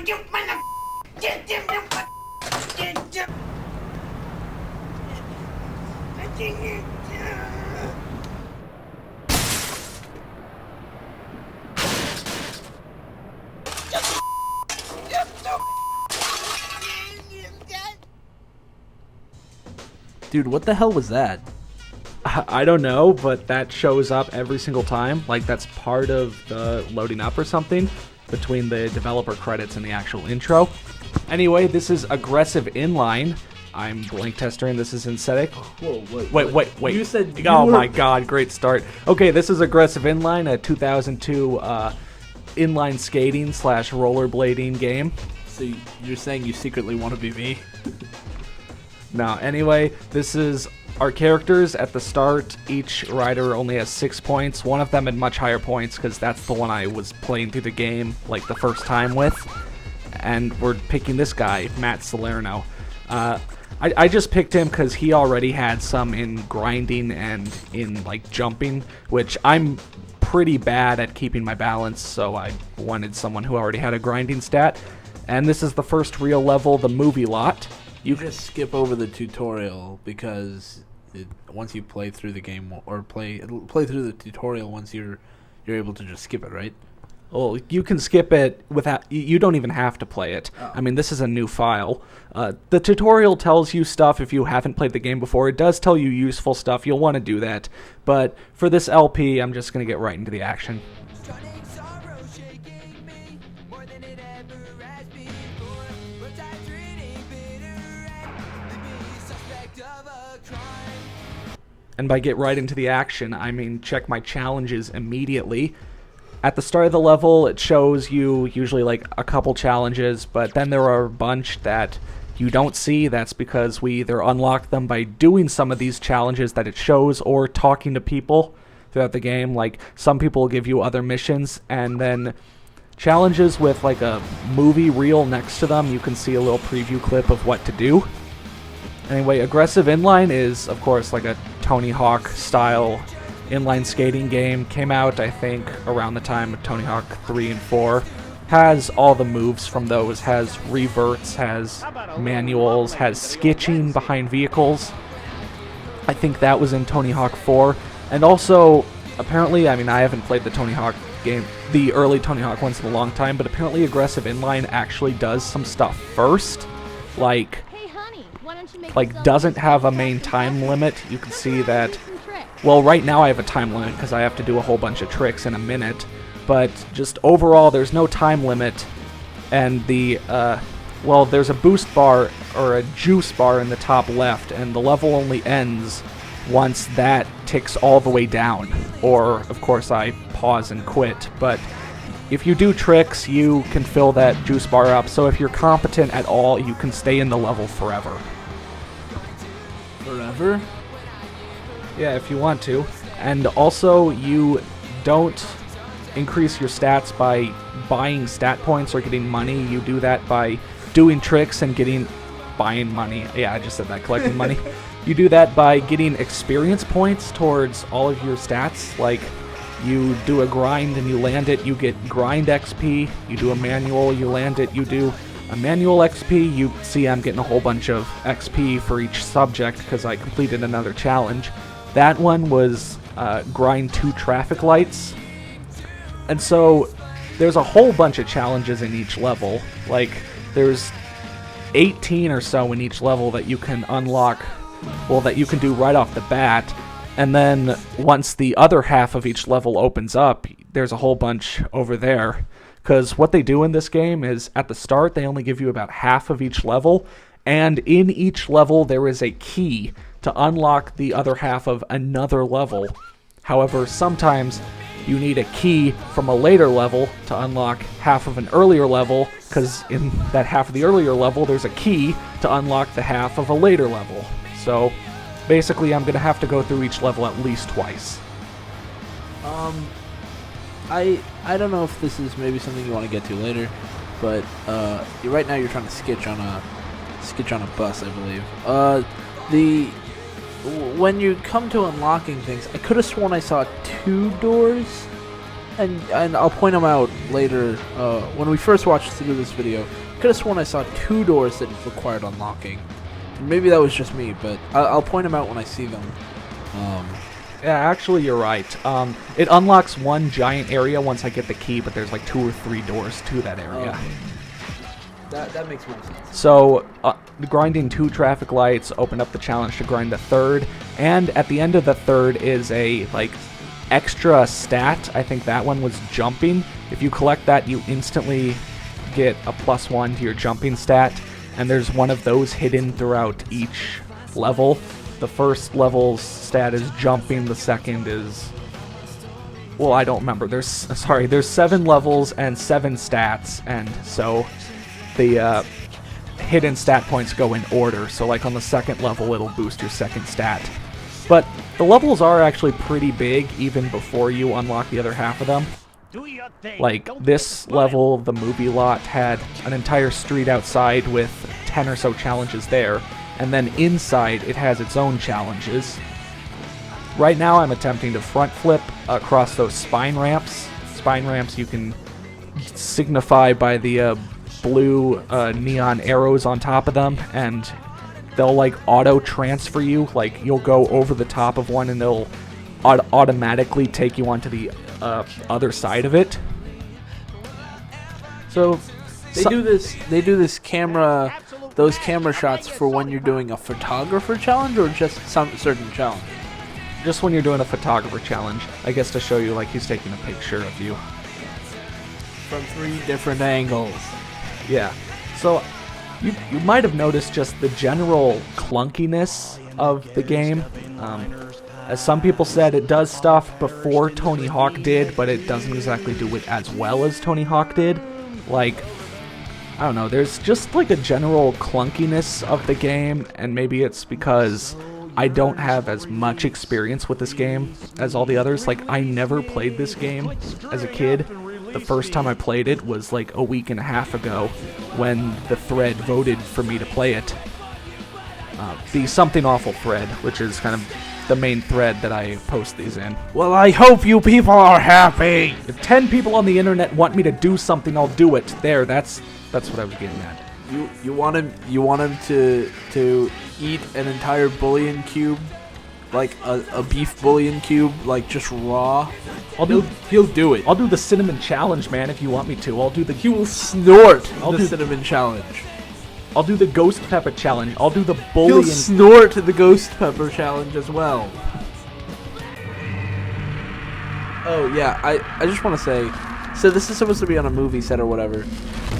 you mother... Dude, what the hell was that? I don't know, but that shows up every single time. Like, that's part of the loading up or something between the developer credits and the actual intro. Anyway, this is Aggressive Inline. I'm blanktester and this is Synthetic. Whoa, Wait. You said you oh were... my god, great start. Okay, this is Aggressive Inline, a 2002 inline skating / rollerblading game. So you're saying you secretly want to be me? No, anyway, this is our characters at the start. Each rider only has 6 points. One of them had much higher points because that's the one I was playing through the game like the first time with. And we're picking this guy, Matt Salerno. I just picked him because he already had some in grinding and in like jumping, which I'm pretty bad at keeping my balance, so I wanted someone who already had a grinding stat. And this is the first real level, the movie lot. You just skip over the tutorial because once you play through the game or play through the tutorial, once you're able to just skip it, right? Well, you can skip it without... You don't even have to play it. Oh. I mean, this is a new file. The tutorial tells you stuff if you haven't played the game before. It does tell you useful stuff. You'll want to do that. But for this LP, I'm just going to get right into the action. And by get right into the action, I mean check my challenges immediately. At the start of the level, it shows you usually like a couple challenges, but then there are a bunch that you don't see. That's because we either unlock them by doing some of these challenges that it shows or talking to people throughout the game. Like, some people will give you other missions, and then challenges with like a movie reel next to them, you can see a little preview clip of what to do. Anyway, Aggressive Inline is, of course, like a Tony Hawk style inline skating game. Came out, I think, around the time of Tony Hawk 3 and 4. Has all the moves from those, has reverts, has manuals, has skitching behind vehicles. I think that was in Tony Hawk 4. And also, apparently, I mean, I haven't played the Tony Hawk game, the early Tony Hawk ones in a long time, but apparently Aggressive Inline actually does some stuff first. Like doesn't have a main time limit. You can see that, well, right now I have a time limit because I have to do a whole bunch of tricks in a minute, but just overall there's no time limit. And the well, there's a boost bar or a juice bar in the top left, and the level only ends once that ticks all the way down, or of course I pause and quit. But if you do tricks, you can fill that juice bar up, so if you're competent at all, you can stay in the level forever. Forever? Yeah, if you want to. And also, you don't increase your stats by buying stat points or getting money. You do that by doing tricks and buying money. Yeah, I just said that, collecting money. You do that by getting experience points towards all of your stats. Like, you do a grind and you land it, you get grind XP. You do a manual, you land it, you do a manual XP. You see I'm getting a whole bunch of XP for each subject because I completed another challenge. That one was grind 2 traffic lights. And so there's a whole bunch of challenges in each level. Like, there's 18 or so in each level that you can unlock, well, that you can do right off the bat. And then once the other half of each level opens up, there's a whole bunch over there. Because what they do in this game is, at the start, they only give you about half of each level, and in each level there is a key to unlock the other half of another level. However, sometimes you need a key from a later level to unlock half of an earlier level, because in that half of the earlier level there's a key to unlock the half of a later level. So basically I'm going to have to go through each level at least twice. I don't know if this is maybe something you want to get to later, but right now you're trying to sketch on a bus, I believe. When you come to unlocking things, I could have sworn I saw 2 doors And I'll point them out later. When we first watched through this video, I could have sworn I saw 2 doors that required unlocking. And maybe that was just me, but I'll point them out when I see them. Yeah, actually, you're right. It unlocks one giant area once I get the key, but there's like 2 or 3 doors to that area. That makes more sense. So, grinding 2 traffic lights opened up the challenge to grind the 3rd, and at the end of the 3rd is a, like, extra stat. I think that one was jumping. If you collect that, you instantly get a +1 to your jumping stat, and there's one of those hidden throughout each level. The first level's stat is jumping, the second is... well, I don't remember. There's 7 levels and 7 stats, and so the hidden stat points go in order. So like on the second level, it'll boost your second stat. But the levels are actually pretty big even before you unlock the other half of them. Like this level, the movie lot had an entire street outside with 10 or so challenges there, and then inside it has its own challenges. Right now I'm attempting to front flip across those spine ramps. Spine ramps you can signify by the blue neon arrows on top of them, and they'll like auto transfer you. Like you'll go over the top of one and they'll automatically take you onto the other side of it. So they do this camera, those camera shots for when you're doing a photographer challenge, or just some certain challenge? Just when you're doing a photographer challenge, I guess, to show you like he's taking a picture of you from 3 different angles. Yeah. So you might have noticed just the general clunkiness of the game. As some people said, it does stuff before Tony Hawk did, but it doesn't exactly do it as well as Tony Hawk did. Like, I don't know, there's just like a general clunkiness of the game, and maybe it's because I don't have as much experience with this game as all the others. Like, I never played this game as a kid. The first time I played it was like a week and a half ago when the thread voted for me to play it. The Something Awful thread, which is kind of the main thread that I post these in. Well, I hope you people are happy. If 10 people on the internet want me to do something, I'll do it. There, that's what I was getting at. You want him to eat an entire bouillon cube, like a beef bouillon cube, like just raw? He'll do it. I'll do the cinnamon challenge, man, if you want me to. He will snort the cinnamon challenge. I'll do the ghost pepper challenge. I'll do the bouillon. He'll snort the ghost pepper challenge as well. Oh yeah, I just want to say, so this is supposed to be on a movie set or whatever,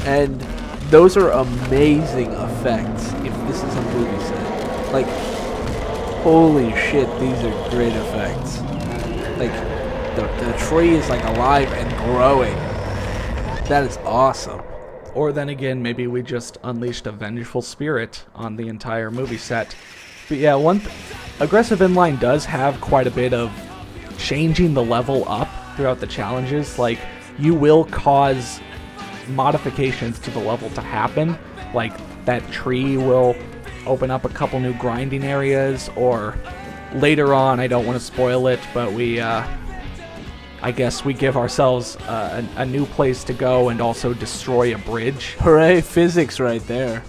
and those are amazing effects if this is a movie set. Like, holy shit, these are great effects. Like, the tree is like alive and growing. That is awesome. Or then again, maybe we just unleashed a vengeful spirit on the entire movie set. But yeah, Aggressive Inline does have quite a bit of changing the level up throughout the challenges. Like, you will cause modifications to the level to happen. Like, that tree will open up a couple new grinding areas, or later on, I don't want to spoil it, but I guess we give ourselves a new place to go and also destroy a bridge. Hooray, physics right there.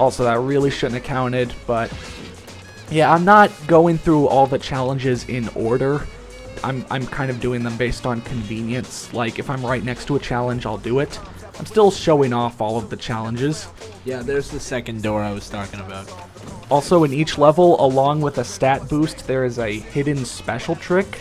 Also, that really shouldn't have counted, but yeah, I'm not going through all the challenges in order. I'm kind of doing them based on convenience. Like, if I'm right next to a challenge, I'll do it. I'm still showing off all of the challenges. Yeah, there's the second door I was talking about. Also, in each level, along with a stat boost, there is a hidden special trick.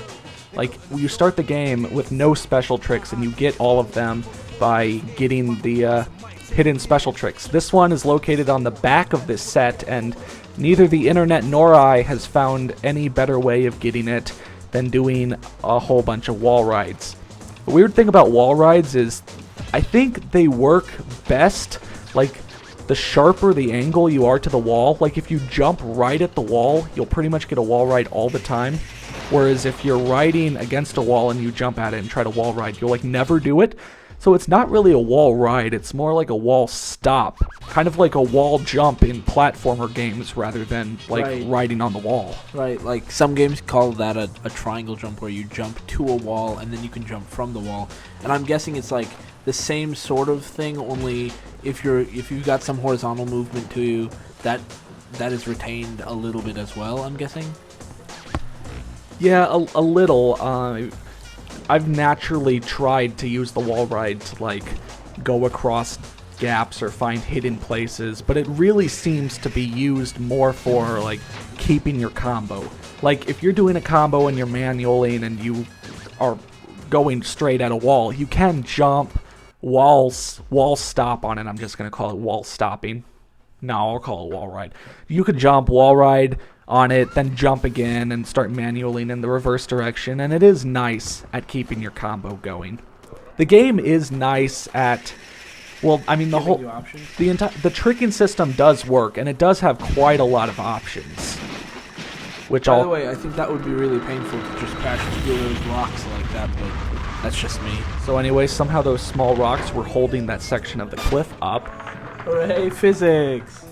Like, you start the game with no special tricks, and you get all of them by getting the hidden special tricks. This one is located on the back of this set, and neither the internet nor I has found any better way of getting it than doing a whole bunch of wall rides. The weird thing about wall rides is I think they work best, like, the sharper the angle you are to the wall. Like, if you jump right at the wall, you'll pretty much get a wall ride all the time. Whereas if you're riding against a wall and you jump at it and try to wall ride, you'll, like, never do it. So it's not really a wall ride, it's more like a wall stop. Kind of like a wall jump in platformer games rather than like Right. riding on the wall. Right, like some games call that a triangle jump where you jump to a wall and then you can jump from the wall. And I'm guessing it's like the same sort of thing, only if you've got some horizontal movement to you, that is retained a little bit as well, I'm guessing. Yeah, a little. I've naturally tried to use the wall ride to like go across gaps or find hidden places, but it really seems to be used more for like keeping your combo. Like if you're doing a combo and you're manualing and you are going straight at a wall, you can jump, wall stop on it. I'm just gonna call it wall stopping. No, I'll call it wall ride. You could jump, wall ride on it, then jump again and start manualing in the reverse direction, and it is nice at keeping your combo going. The game is nice at, well, I mean, the Giving whole, you options? the tricking system does work, and it does have quite a lot of options. Which By the I'll, way, I think that would be really painful to just crash through those rocks like that, but that's just me. so anyway, somehow those small rocks were holding that section of the cliff up. Hooray, physics!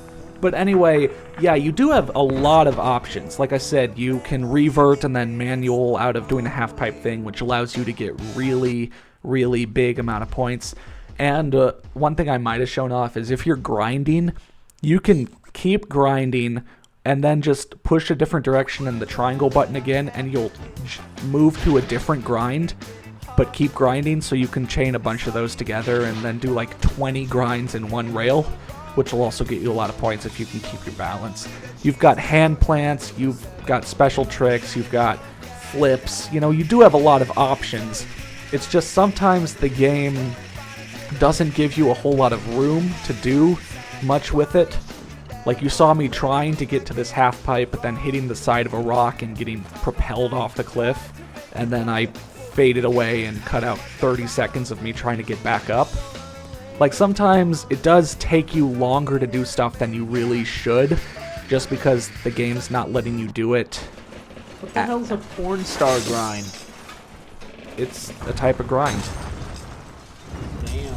But anyway, yeah, you do have a lot of options. Like I said, you can revert and then manual out of doing a half pipe thing, which allows you to get really, really big amount of points. And one thing I might have shown off is if you're grinding, you can keep grinding and then just push a different direction and the triangle button again, and you'll move to a different grind, but keep grinding, so you can chain a bunch of those together and then do like 20 grinds in one rail, which will also get you a lot of points if you can keep your balance. You've got hand plants, you've got special tricks, you've got flips, you know, you do have a lot of options. It's just sometimes the game doesn't give you a whole lot of room to do much with it. Like you saw me trying to get to this half pipe, but then hitting the side of a rock and getting propelled off the cliff, and then I faded away and cut out 30 seconds of me trying to get back up. Like sometimes it does take you longer to do stuff than you really should, just because the game's not letting you do it. What the hell's a porn star grind? It's a type of grind. Damn.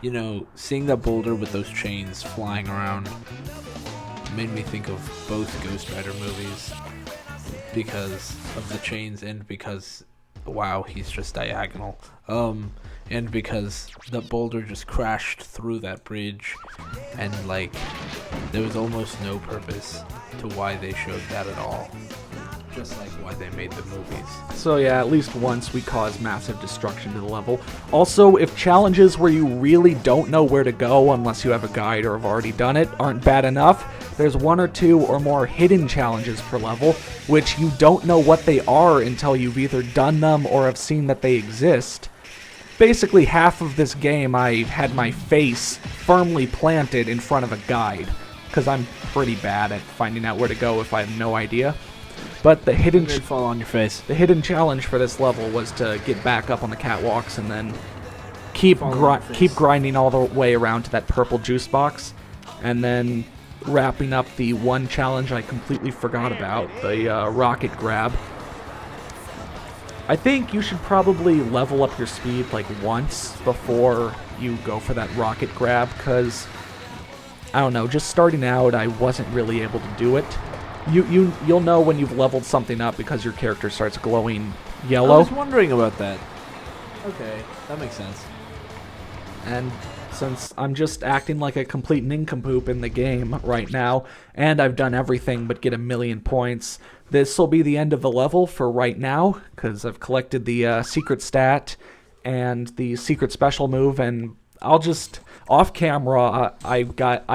You know, seeing that boulder with those chains flying around made me think of both Ghost Rider movies because of the chains and because, wow, he's just diagonal. And because the boulder just crashed through that bridge and, like, there was almost no purpose to why they showed that at all. Just like why they made the movies. So yeah, at least once we cause massive destruction to the level. Also, if challenges where you really don't know where to go unless you have a guide or have already done it aren't bad enough, there's one or two or more hidden challenges per level, which you don't know what they are until you've either done them or have seen that they exist. Basically, half of this game I had my face firmly planted in front of a guide, because I'm pretty bad at finding out where to go if I have no idea. But the hidden They'd fall on your face. the hidden challenge for this level was to get back up on the catwalks and then keep Fall on your face. grinding all the way around to that purple juice box, and then wrapping up the one challenge I completely forgot about, the rocket grab. I think you should probably level up your speed like once before you go for that rocket grab, because I don't know, just starting out I wasn't really able to do it. You'll know when you've leveled something up because your character starts glowing I yellow. was wondering about that. Okay, that makes sense. And since I'm just acting like a complete nincompoop in the game right now, and I've done everything but get a million points, this will be the end of the level for right now, because I've collected the secret stat and the secret special move, and I'll just, off camera, I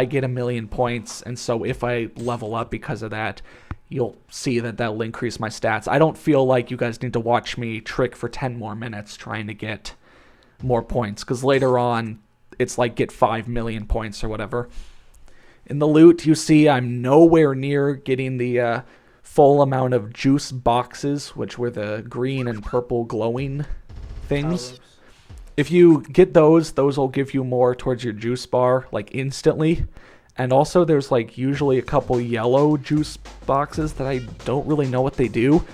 get a million points, and so if I level up because of that, you'll see that that'll increase my stats. I don't feel like you guys need to watch me trick for 10 more minutes trying to get more points, because later on, it's like get 5 million points or whatever. In the loot, you see I'm nowhere near getting the full amount of juice boxes, which were the green and purple glowing things. If you get those will give you more towards your juice bar, like, instantly. And also there's, like, usually a couple yellow juice boxes that I don't really know what they do.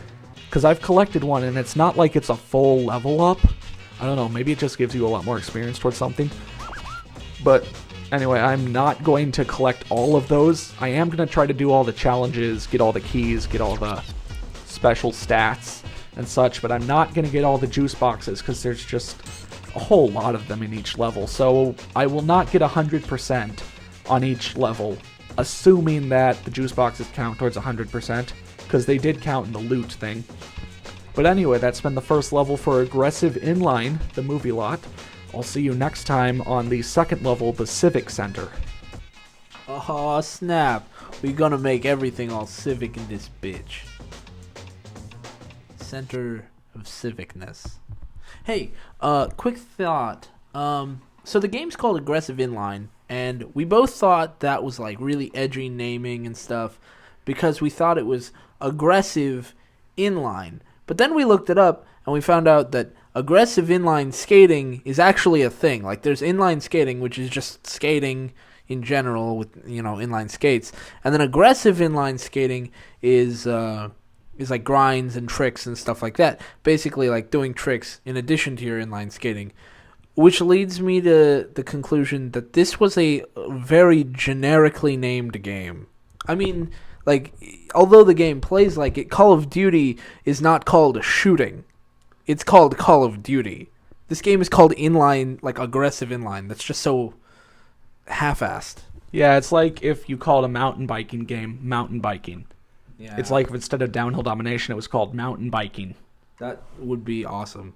Because I've collected one, and it's not like it's a full level up. I don't know, maybe it just gives you a lot more experience towards something. But anyway, I'm not going to collect all of those. I am going to try to do all the challenges, get all the keys, get all the special stats and such, but I'm not going to get all the juice boxes because there's just a whole lot of them in each level. So I will not get 100% on each level, assuming that the juice boxes count towards 100%, because they did count in the loot thing. But anyway, that's been the first level for Aggressive Inline, the movie lot. I'll see you next time on the second level, the Civic Center. Oh, snap. We're gonna make everything all civic in this bitch. Center of civicness. Hey, quick thought. So the game's called Aggressive Inline, and we both thought that was, like, really edgy naming and stuff because we thought it was aggressive inline. But then we looked it up, and we found out that aggressive inline skating is actually a thing. Like, there's inline skating, which is just skating in general with, inline skates. And then aggressive inline skating is like grinds and tricks and stuff like that. Basically, like, doing tricks in addition to your inline skating. Which leads me to the conclusion that this was a very generically named game. I mean, like, although the game plays like it, Call of Duty is not called shooting. It's called Call of Duty. This game is called Inline, like Aggressive Inline. That's just so half-assed. Yeah, it's like if you called a mountain biking game mountain biking. Yeah. It's like if instead of Downhill Domination, it was called mountain biking. That would be awesome.